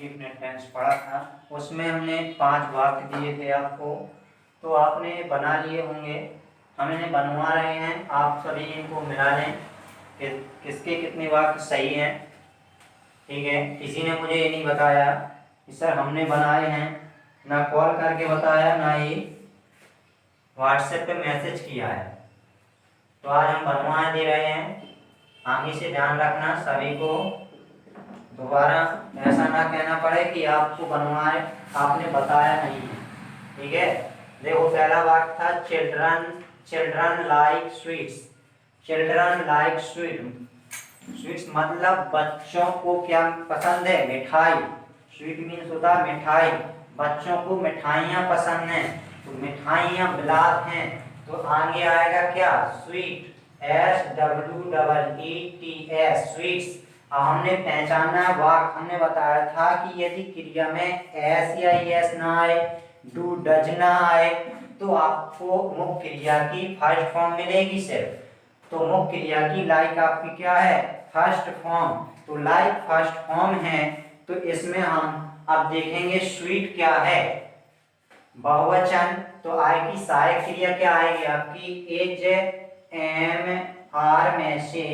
आपने टेंस पढ़ा था, उसमें हमने 5 वाक्य दिए थे आपको, तो आपने बना लिए होंगे। हम इन्हें बनवा रहे हैं, आप सभी इनको मिला लें कि किसके कितने वाक्य सही हैं। ठीक है, किसी ने मुझे ये नहीं बताया कि सर हमने बनाए हैं, ना कॉल करके बताया ना ही व्हाट्सएप पे मैसेज किया है। तो आज हम बनवा दे रहे हैं। आगे से ध्यान रखना सभी को, दोबारा ऐसा ना कहना पड़े कि आपको बनवाए आपने बताया नहीं है। ठीक है, देखो पहला वाक्य था children children like sweets. Children like sweets मतलब बच्चों को क्या पसंद है? मिठाई। स्वीट मीन्स होता है मिठाई, बच्चों को मिठाइयाँ पसंद हैं, तो मिठाइयाँ बिलात हैं। तो आगे आएगा क्या? Sweet, SWEETS, sweets. हमने पहचाना वाक्य, हमने बताया था कि यदि क्रिया में एस या एस ना आए, डू डज ना आए, तो आपको मुख्य क्रिया की फर्स्ट फॉर्म मिलेगी सिर्फ। तो मुख्य क्रिया की लाइक आपकी क्या है? First form. तो लाइक फर्स्ट फॉर्म है, तो इसमें हम अब देखेंगे स्वीट क्या है। बहुवचन तो आएगी, सहायक क्रिया क्या आएगी आपकी? एज एम आर में से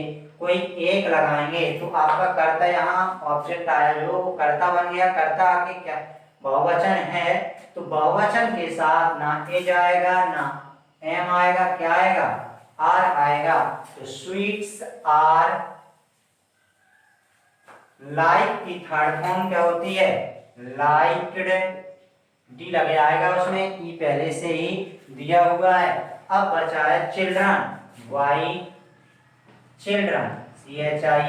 कोई एक लगाएंगे तो आपका कर्ता यहाँ ऑब्जेक्ट आया, जो कर्ता बन गया। कर्ता आगे क्या? बहुवचन है, तो बहुवचन के साथ ना एज आएगा ना एम आएगा, क्या आएगा? आर आएगा। तो स्वीट्स आर लाइक की थर्ड फॉर्म क्या होती है? लाइक्ड। डी लगे आएगा उसमें, ई पहले से ही दिया हुआ है। अब बचा है children, why children, CHILDREN,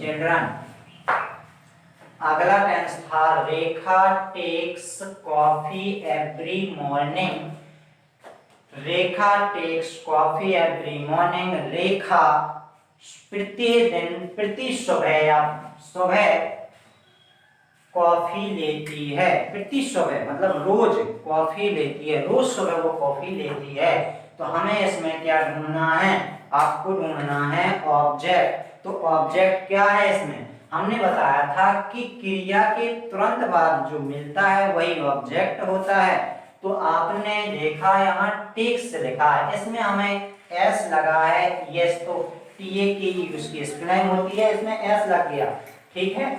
children. अगला टेंस था Rekha takes coffee every morning. Rekha takes coffee every morning, Rekha प्रतिदिन, प्रति सुबह या सुबह कॉफी लेती है। प्रति सुबह मतलब रोज कॉफी लेती है, रोज सुबह वो कॉफी लेती है। तो हमें इसमें क्या ढूंढना है? आपको ढूंढना है ऑब्जेक्ट। तो ऑब्जेक्ट क्या है इसमें? हमने बताया था कि क्रिया के तुरंत बाद जो मिलता है वही ऑब्जेक्ट होता है। तो आपने देखा यहाँ टेक्स लिखा है, इसमें हमें एस लगा है, यस तो टीए की उसकी स्पेलिंग होती है, इसमें एस लग गया। ठीक है,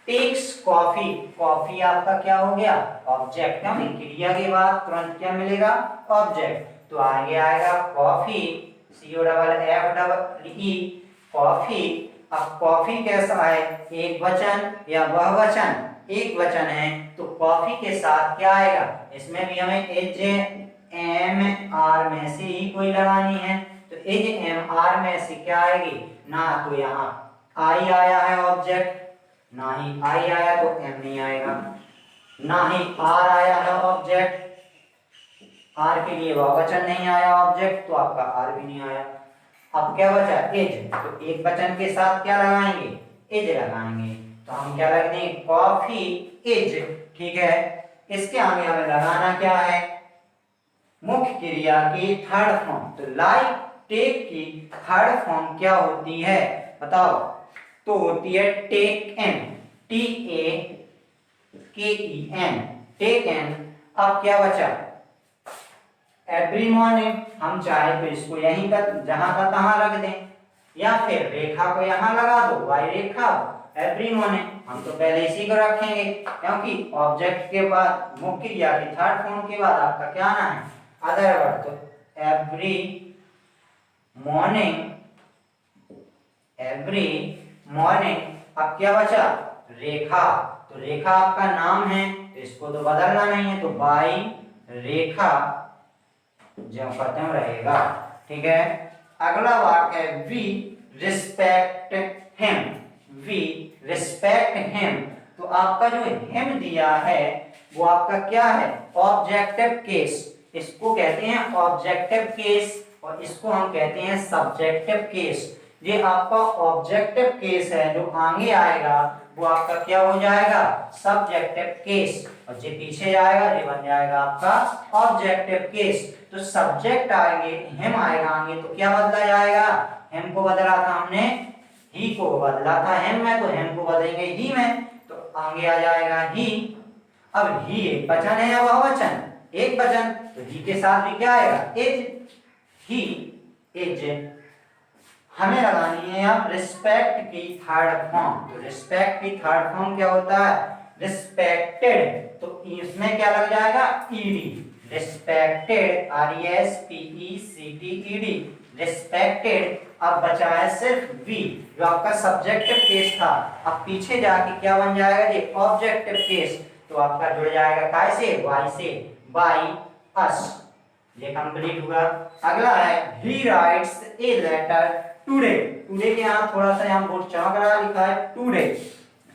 टेक्स कॉफी, कॉफी आपका क्या हो गया? ऑब्जेक्ट। क्योंकि क्रिया के बाद तुरंत क्या मिलेगा? ऑब्जेक्ट। तो आगे आएगा कॉफी, COFFE, कॉफी। अब कॉफी कैसा है? एक वचन या बहुवचन? एक वचन है, तो कॉफी के साथ क्या आएगा? इसमें भी हमें एज एम आर में से ही कोई लगानी है। तो एज एम आर में से क्या आएगी? ना तो यहाँ आई आया है ऑब्जेक्ट, ना ही आई आया तो एम नहीं आएगा, ना ही आर आया है ऑब्जेक्ट, आर के लिए बहुवचन नहीं आया ऑब्जेक्ट, तो आपका आर भी नहीं आया। अब क्या बचा? एज। तो एक वचन के साथ क्या लगाएंगे? एज लगाएंगे। तो हम क्या लग देंगे? कॉफी एज। ठीक है, इसके आगे हमें लगाना क्या है? मुख्य क्रिया की थर्ड फॉर्म। तो लाइक टेक की थर्ड फॉर्म क्या होती है बताओ? तो होती है take n, TAKEN, take n. अब क्या बचा? Every morning. हम चाहे तो इसको यहीं का जहां का तहां रख दें, या फिर रेखा को यहां लगा दो, वाई रेखा एवरी मॉर्निंग। हम तो पहले इसी को रखेंगे, क्योंकि ऑब्जेक्ट के बाद मुख्य क्रिया की थर्ड फॉर्म के बाद आपका क्या आना है? Other word. तो एवरी मॉर्निंग, एवरी मॉर्निंग। अब क्या बचा? रेखा। तो रेखा आपका नाम है, तो इसको तो बदलना नहीं है, तो बाई रेखा जो खत्म रहेगा। ठीक है, अगला वाक्य है we respect him. We respect him. तो आपका जो हिम दिया है वो आपका क्या है? Objective case. इसको कहते हैं ऑब्जेक्टिव केस, और इसको हम कहते हैं सब्जेक्टिव केस। ये आपका ऑब्जेक्टिव केस है, जो आगे आएगा वो आपका क्या हो जाएगा? सब्जेक्टिव केस, और जो पीछे आएगा ये बन जाएगा आपका ऑब्जेक्टिव केस। तो सब्जेक्ट आएंगे, हिम आएगा आगे, तो क्या बदला जाएगा? हिम को बदला था हमने ही को बदला था हेम में, तो हेम को बदलेंगे ही में, तो आगे आ जाएगा ही। अब ही एक वचन है या बहुवचन? एक वचन, तो ही के साथ भी क्या आएगा? इज। He is. हमें लगानी है अब रिस्पेक्ट की थर्ड फॉर्म। तो रिस्पेक्ट की थर्ड फॉर्म क्या होता है? रिस्पेक्टेड। तो इसमें क्या लग जाएगा? ईडी। Respected, RESPECTED, respected. अब बचा है सिर्फ वी, जो आपका सब्जेक्टिव केस था। अब पीछे जाके क्या बन जाएगा जी? Objective case. तो आपका जुड़ जाएगा काय से? वाई से, बाई अस। ये कंप्लीट हुआ। अगला है he writes a letter today. Today के यहाँ थोड़ा सा यहाँ बोर्ड चमक रहा, लिखा है टुडे,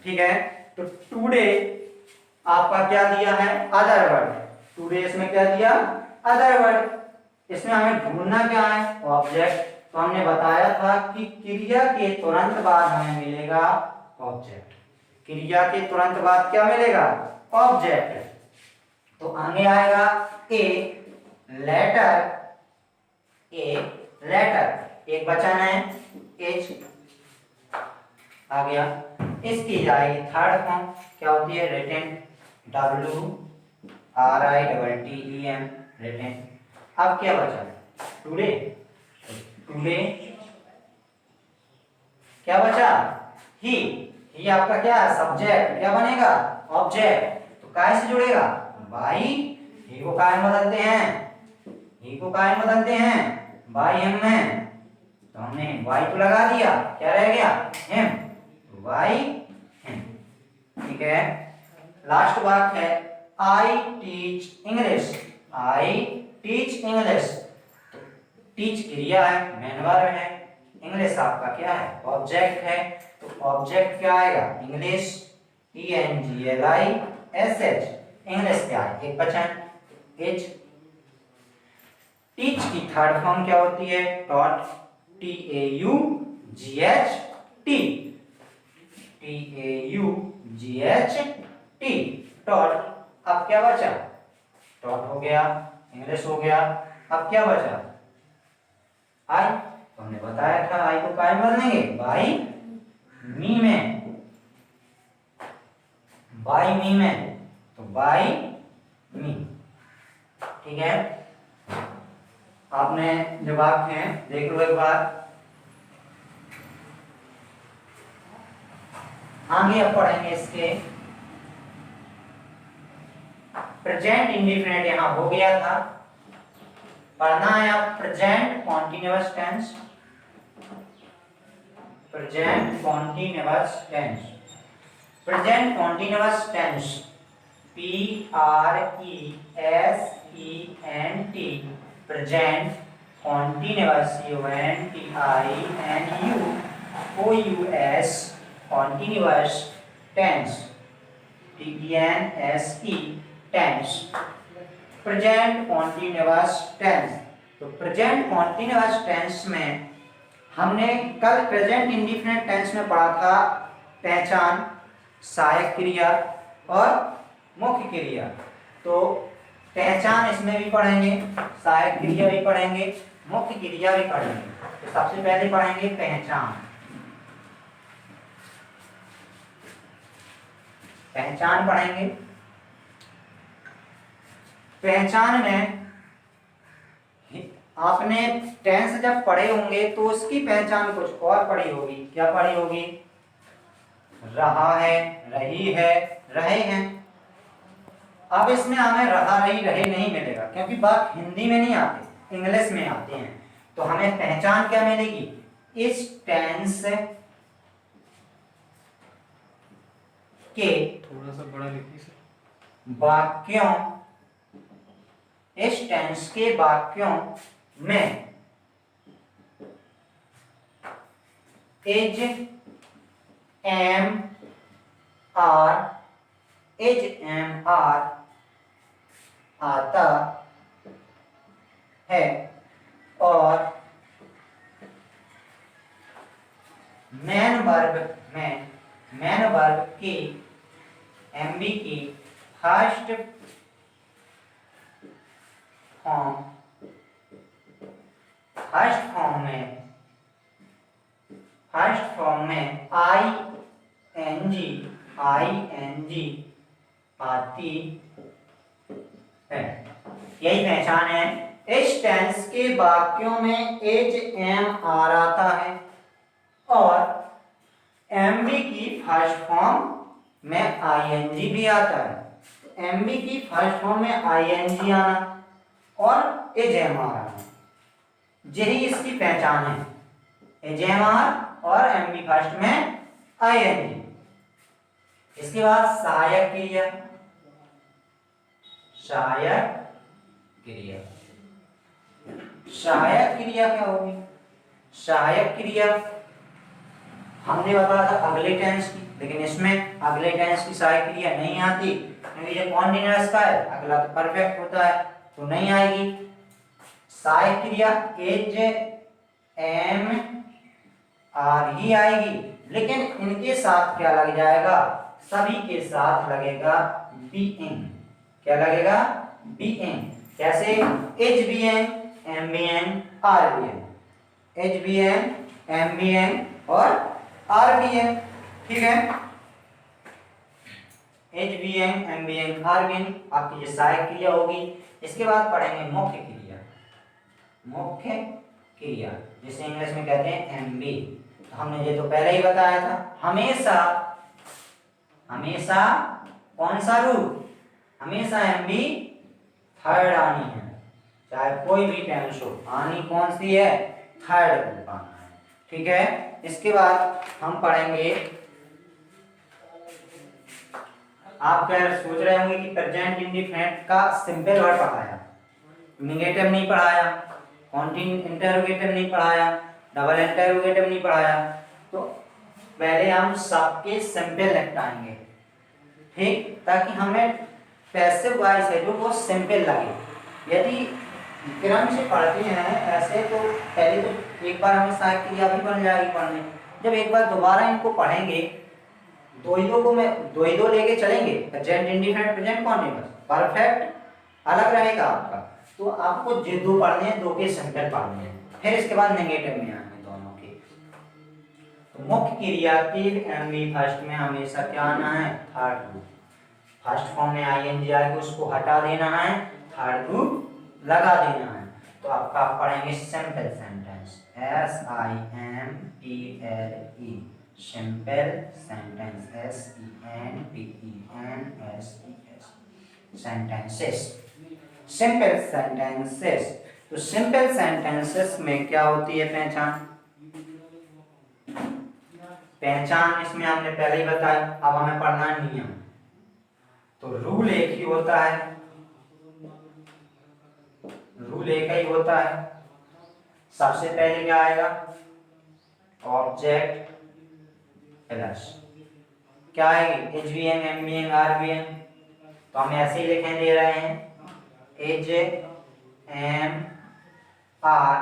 ठीक है। तो टुडे आपका क्या दिया है? Other word. टुडे इसमें क्या दिया? Other word. इसमें हमें ढूंढना क्या है? ऑब्जेक्ट। तो हमने बताया था कि क्रिया के तुरंत बाद हमें मिलेगा ऑब्जेक्ट। क्रिया के तुरंत बाद क्या मिलेगा? ऑब्जेक्ट। तो आगे आएगा ए लेटर। ए लेटर एक वचन है, एच आ गया। इसकी जाएगी थर्ड फॉर्म, क्या होती है? Written, WRITTEN, written. अब क्या बचा? टुडे। टुडे क्या बचा? ही आपका क्या है? सब्जेक्ट। क्या बनेगा? ऑब्जेक्ट। तो काय से जुड़ेगा? बाई। ही को काय में बदलते हैं? ही को काय में बदलते हैं? बाई हिम में। तो हमने वाई को लगा दिया, क्या रह गया? हिम। वाई हिम, ठीक है। लास्ट वाक्य है I teach English. I teach English. Teach क्रिया है, मेन वर्ब है। इंग्लिश आपका क्या है? ऑब्जेक्ट है। तो ऑब्जेक्ट क्या आएगा? English, ENGLISH। इंग्लिश क्या है? एक वचन, एच। टीच की थर्ड फॉर्म क्या होती है? Taught, TAUGHT। TAUGHT, taught. अब क्या बचा? टॉट हो गया, इंग्लिश हो गया। अब क्या बचा? आई। तो हमने बताया था आई को काय में बदलेंगे? बाई मी में। बाई मी में, तो बाई मी, ठीक है। आपने जो वाक्य हैं देख लो एक बार। आगे अब पढ़ेंगे इसके। प्रेजेंट इंडिफिनिट यहां हो गया था, पढ़ना है अब present continuous tense. Present continuous tense. Present continuous tense, PRESENT, present continuous, CONTINUOUS, continuous tense, TENSE, tense. Present continuous tense. तो प्रेजेंट कॉन्टिन्यूअस टेंस में हमने कल प्रेजेंट इंडिफिनिट टेंस में पढ़ा था पहचान, सहायक क्रिया और मुख्य क्रिया। तो पहचान इसमें भी पढ़ेंगे, सहायक क्रिया भी पढ़ेंगे, मुख्य क्रिया भी पढ़ेंगे। तो सबसे पहले पढ़ेंगे पहचान। पहचान पढ़ेंगे। पहचान में आपने टेंस जब पढ़े होंगे तो उसकी पहचान कुछ और पढ़ी होगी। क्या पढ़ी होगी? रहा है, रही है, रहे हैं। अब इसमें हमें रहा, रही, रहे नहीं मिलेगा, क्योंकि बात हिंदी में नहीं आती, इंग्लिश में आते हैं। तो हमें पहचान क्या मिलेगी? इस टेंस के थोड़ा सा बड़ा लिखिए सर। वाक्यों, इस टेंस के वाक्यों में is, am, are, is, am, are आता है और मेन वर्ब में, मेन वर्ब की, एमबी की फर्स्ट फॉर्म में फर्स्ट फॉर्म में आईएनजी आती है। यही पहचान है। इस टेंस के वाक्यों में एज एम आर आता है और एमबी की फर्स्ट फॉर्म में आईएनजी भी आता है। एमबी की फर्स्ट फॉर्म में आईएनजी आना और एज एम आर आना, यही इसकी पहचान है। एज एम आर और एमबी फर्स्ट में आईएनजी। इसके बाद सहायक क्रिया। सहायक क्रिया, सहायक क्रिया क्या होगी? सहायक क्रिया हमने बताया था अगले टेंस की, लेकिन इसमें अगले टेंस की सहायक क्रिया नहीं आती क्योंकि ये कॉन्टिन्यूअस का है, अगला तो परफेक्ट होता है तो नहीं आएगी। सहायक क्रिया एज एम आर ही आएगी, लेकिन इनके साथ क्या लग जाएगा? सभी के साथ लगेगा बीइंग। क्या लगेगा? बीइंग। कैसे? H B N M B N R B N, H B N M B N और आर बी एन। ठीक है, H B N M B N R B N आपकी ये सहायक क्रिया होगी। इसके बाद पढ़ेंगे मुख्य क्रिया। मुख्य क्रिया जिसे इंग्लिश में कहते हैं एमबी। तो हमने ये तो पहले ही बताया था, हमेशा हमेशा कौन सा रूप? हमेशा एमबी थर्ड आनी है, चाहे कोई भी टेंस हो, आनी कौन सी है? थर्ड रूप आना है। ठीक है, इसके बाद हम पढ़ेंगे। आप क्या सोच रहे होंगे कि प्रेजेंट इंडेफिनिट का सिंपल वर्ड पढ़ाया, नेगेटिव नहीं पढ़ाया, कॉन्टिन्यू इंटरोगेटिव नहीं पढ़ाया, डबल इंटरोगेटिव नहीं पढ़ाया। तो पहले हम सबके सिंपल निपटाएंगे, ठीक, ताकि हमें पैसिव वॉइस है जो वो सिंपल लगे। यदि क्रम से पढ़ते हैं ऐसे तो पहले तो एक बार हमें सहायक क्रिया भी बन जाएगी पढ़ने। जब एक बार दोबारा इनको पढ़ेंगे, दो ही दो लेके चलेंगे, present indefinite present continuous, perfect अलग रहेगा आपका। तो आपको जो दो पढ़ने हैं, दो के सिंपल पढ़ने हैं, फिर इसके बाद नेगेटिव में आएंगे दोनों के। तो मुख्य क्रिया के एमबी फर्स्ट में हमेशा क्या आना है? थर्ड रूप। फर्स्ट फॉर्म में आईएनजी आएगा, उसको हटा देना है, थर्ड रूप लगा देना है। तो आपका पढ़ेंगे simple sentence, S I M P L E, simple sentence, S E N P E N S E S, sentences, simple sentences. तो सिंपल सेंटेंसेस में क्या होती है पहचान? पहचान इसमें हमने पहले ही बताया, अब हमें पढ़ना है नियम। तो रूल एक ही होता है, रूल एक ही होता है। सबसे पहले क्या आएगा? ऑब्जेक्ट प्लस क्या आएगी? H B N M B N R B N. तो हम ऐसे ही लिखने दे रहे हैं, H M R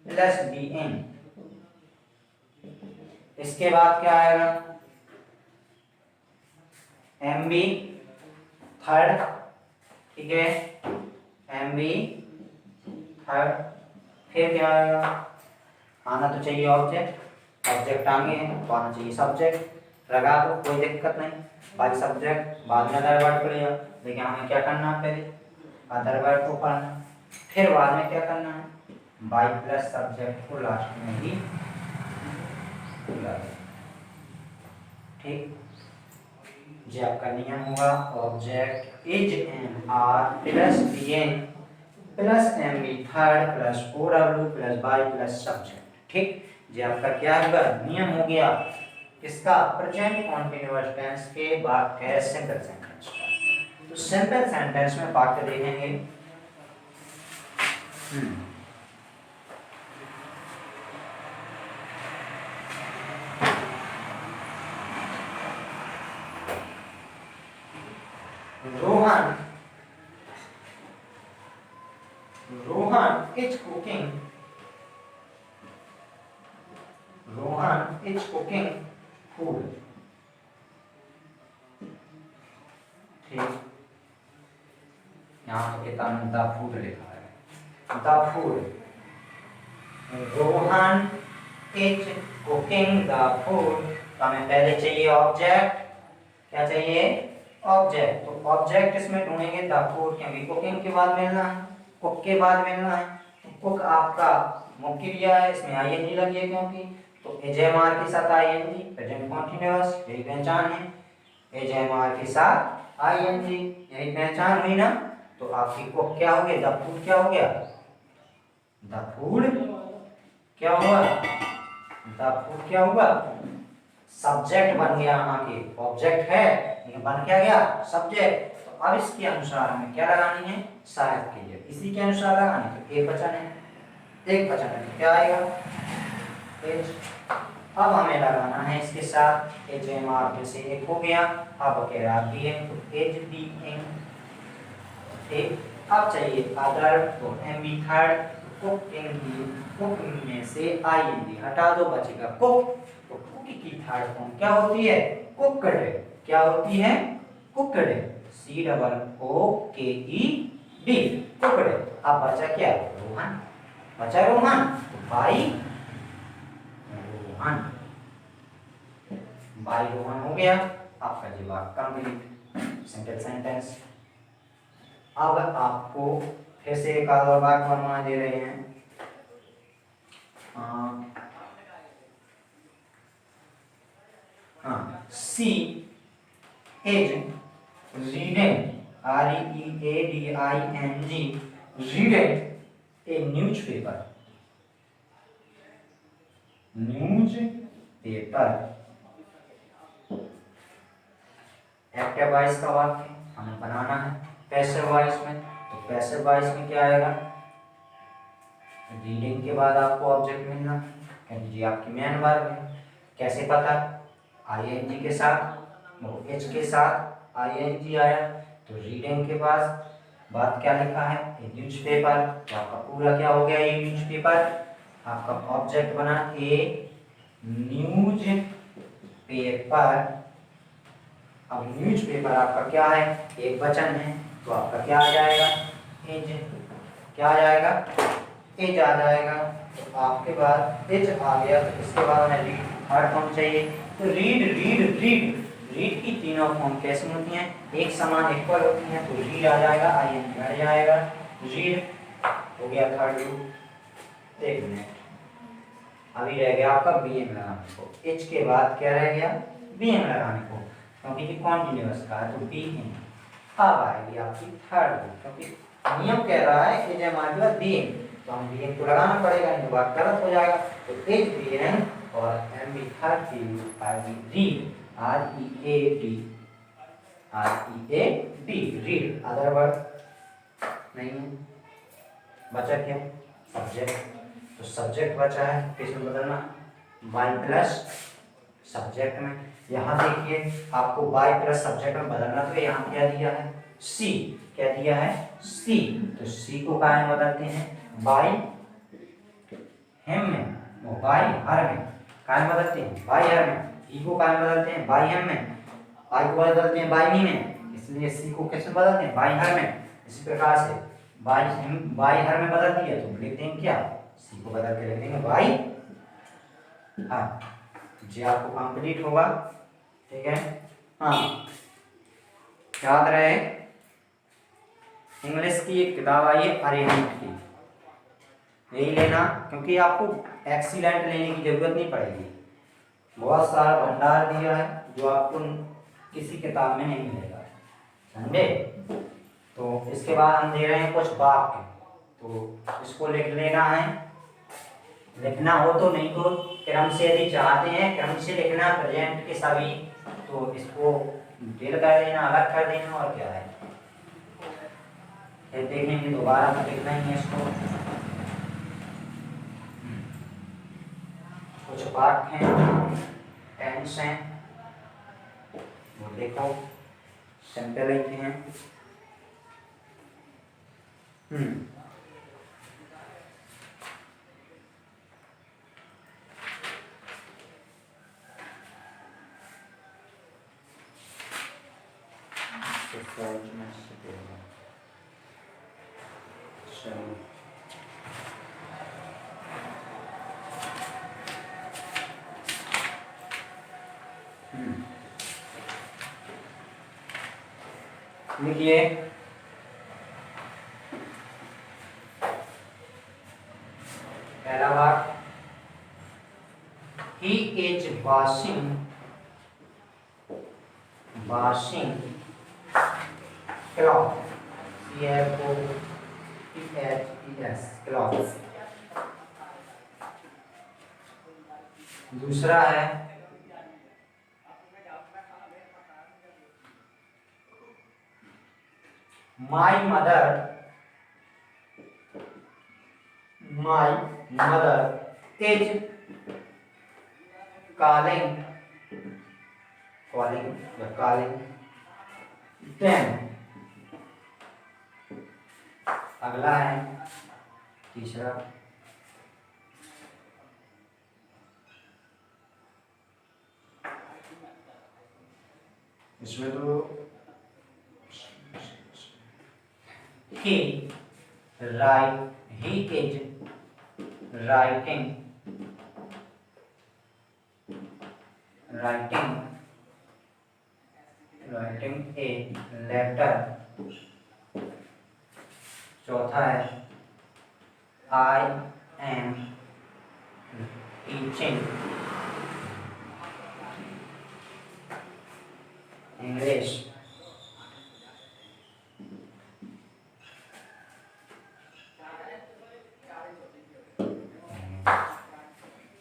plus B N. इसके बाद क्या आएगा? एम बी थर्ड, ठीक है, एम बी थर्ड। फिर क्या आएगा? आना तो चाहिए ऑब्जेक्ट, ऑब्जेक्ट आगे है तो आना चाहिए सब्जेक्ट। लगा दो, कोई दिक्कत नहीं। बाई सब्जेक्ट बाद में अदर वर्ड पड़ेगा, लेकिन हमें क्या करना है? पहले अदर वर्ड को पढ़ना, फिर बाद में क्या करना है? बाई प्लस सब्जेक्ट को लास्ट में ही लगा देना। ठीक, जो आपका नियम होगा, object is N R plus B N plus M B third plus O W plus by plus subject. ठीक, ये आपका क्या होगा? नियम हो गया किसका? प्रेजेंट कॉन्टिन्यूअस टेंस के वाक्य सिंपल सेंटेंस का। तो सिंपल सेंटेंस में वाक्य देखेंगे। Rohan is cooking. Rohan is cooking food. ठीक, यहाँ तो किताब में द फूड लिखा है, the food. Rohan is cooking the food. तो हमें पहले चाहिए ऑब्जेक्ट, क्या चाहिए ऑब्जेक्ट। तो ऑब्जेक्ट इसमें ढूंढेंगे द फूड, क्योंकि कुकिंग के बाद मिलना है, कुक के बाद मिलना है। तो कुक आपका मुख्य क्रिया है, इसमें आईएनजी लगी है क्योंकि, तो एजेएमआर के साथ आईएनजी प्रेजेंट कॉन्टिन्यूअस, यही पहचान है। एजेएमआर के साथ आईएनजी, यही पहचान हुई ना। तो आपकी कुक क्या हो गया, द फूड क्या हो गया, द फूड क्या हुआ, द फूड क्या हुआ, सब्जेक्ट बन गया। यहाँ के ऑब्जेक्ट है लेकिन बन क्या गया, सब्जेक्ट। तो अब इसके अनुसार हमें क्या लगानी है, सहायक के लिए इसी के अनुसार लगानी। तो एक वचन है, एक वचन है तो क्या आएगा, एज। अब हमें लगाना है इसके साथ एजेएमआर में से एक हो गया, अब कह रहा है बीइंग, तो एज बीइंग एक। अब चाहिए अदर, तो एमबी थर्ड, कुकिंग की, कुक में से आईएनजी हटा दो, बचेगा कुक। तो कुक की थर्ड फॉर्म क्या होती है, कुकड। क्या होती है, कुकड, सी डबल ओ के ई डी, कुकड। अब बचा क्या, रोहन, बचा रोहन, तो बाई रोहन, बाई रोहन हो गया आपका जवाब कंप्लीट, सिंपल सेंटेंस। अब आपको फिर से एक आध और वाक्य बनवा दे रहे हैं। She is reading, READING, reading a newspaper, newspaper. Active voice का वाक्य हमें बनाना है पैसिव वॉइस में। तो पैसिव वॉइस में क्या आएगा, रीडिंग के बाद आपको ऑब्जेक्ट मिलना है, क्योंकि ये आपकी मेन वर्ब है। कैसे पता, आईएनजी के साथ, एच के साथ आईएनजी आया, तो रीडिंग के पास बात क्या लिखा है, ए न्यूज़पेपर। तो आपका पूरा क्या हो गया, ये न्यूज़पेपर आपका ऑब्जेक्ट बना, ए न्यूज़ पेपर। अब न्यूज़पेपर आपका क्या है, एक वचन है, तो आपका क्या आ जाएगा, एज। क्या आ जाएगा, एज आ जाएगा। तो आपके बाद एज आ गया, तो इसके बाद हमें रीड थर्ड फॉर्म चाहिए। तो रीड रीड रीड, रीड की तीनों फॉर्म कैसी होती हैं, एक समान इक्वल होती हैं। तो रीड आ जाएगा, आईएनजी आ जाएगा, रीड हो गया थर्ड रूट। एक मिनट, अभी रह गया आपका बीएम लगाने को, एच के बाद क्या रह गया, बीएम लगाने को, क्योंकि ये कॉन्टिन्यूअस का है। तो बीएम अब आएगी आपकी थर्ड रूट, क्योंकि नियम कह रहा है कि जब मान लो बीएम, तो हम बीएम को लगाना पड़ेगा, नहीं तो बात गलत हो जाएगा। तो एच बीएम और एम बी थर्ड की रूट आएगी read, READ, READ, read. Other word नहीं है, बचा क्या, सब्जेक्ट। तो सब्जेक्ट बचा है, किसमें बदलना, बाय प्लस सब्जेक्ट में। यहाँ देखिए आपको बाय प्लस सब्जेक्ट में बदलना, तो यहाँ क्या दिया है, सी। क्या दिया है, सी। तो सी को काय में बदलते हैं, बाय हेम में, बाय हर में, काय में बदलते हैं, बाय हर में। ई को काय में बदलते हैं, बाय हेम में। आई को बदलते हैं बाय मी में, इसलिए सी को किसमें बदलते हैं, बाय हर में। इसी प्रकार से बाई हर में बदल दिया, तो लिख देंगे क्या, सी को बदल के लिख देंगे बाई हर। जी आपको कंप्लीट होगा, ठीक है। हाँ, याद रहे इंग्लिश की एक किताब आई है अरिहंत की, यही लेना, क्योंकि आपको एक्सीलेंट लेने की जरूरत नहीं पड़ेगी। बहुत सारा भंडार दिया है जो आपको किसी किताब में नहीं मिलेगा, समझे। तो इसके बाद हम दे रहे हैं कुछ वाक्य, तो इसको लिख लेना है। लिखना हो तो, नहीं तो क्रम से, यदि चाहते हैं क्रम से लिखना प्रेजेंट के सभी, तो इसको डिल कर देना, अलग कर देना, और क्या है, फिर देखेंगे दोबारा तो लिखना ही है इसको। कुछ वाक्य हैं, टेंस हैं, वो देखो सिंपल लिखे हैं। लिखिए, पहला वाक्य, he is washing cloth, CLOTHES cloth. दूसरा है, my mother is calling them। अगला है तीसरा, इसमें तो he is writing a letter. चौथा है, आई एम टीचिंग इंग्लिश।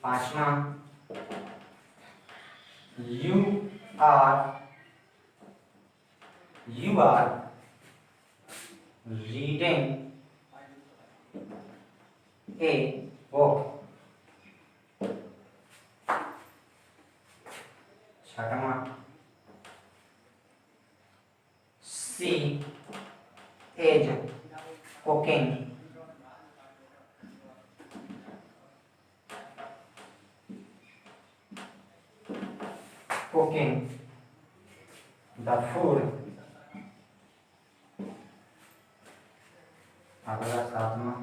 पांचवा, you are reading a book. छठवां, she is cooking the food. अगला सातवां,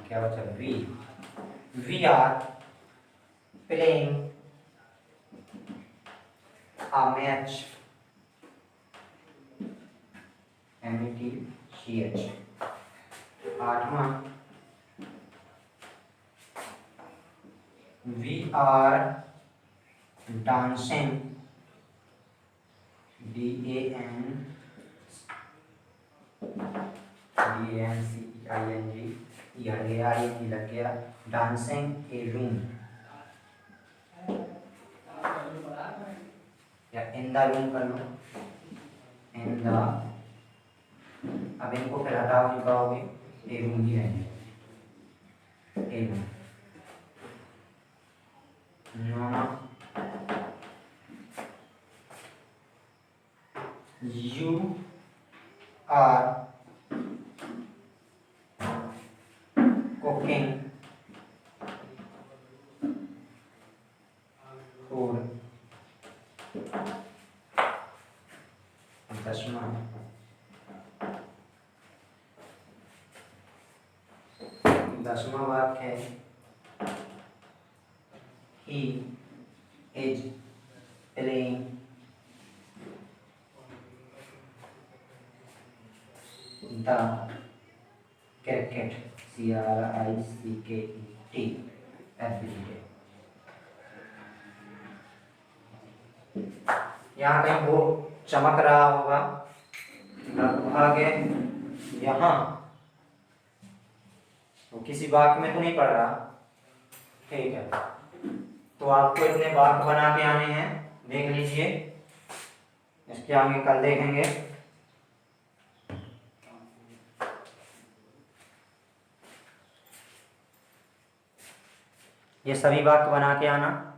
क्या बचा, we are playing a match, METCH। आठवां, we are dancing, DANCING लग गया, डांसिंग ए रूम या इन द रूम कर लो, इन द। अब इनको फिर हटाओ, नहीं कहोगे, ए रूम ही रहेंगे, a room. You are cooking food. 10वां वाक्य है, he is playing the cricket, CRICKET every day। यहाँ कहीं वो चमक रहा होगा, आगे यहाँ तो किसी वाक्य में तो नहीं पढ़ रहा, ठीक है। तो आपको इतने वाक्य बना के आने हैं, देख लीजिए, इसके आगे कल देखेंगे। ये सभी वाक्य बना के आना।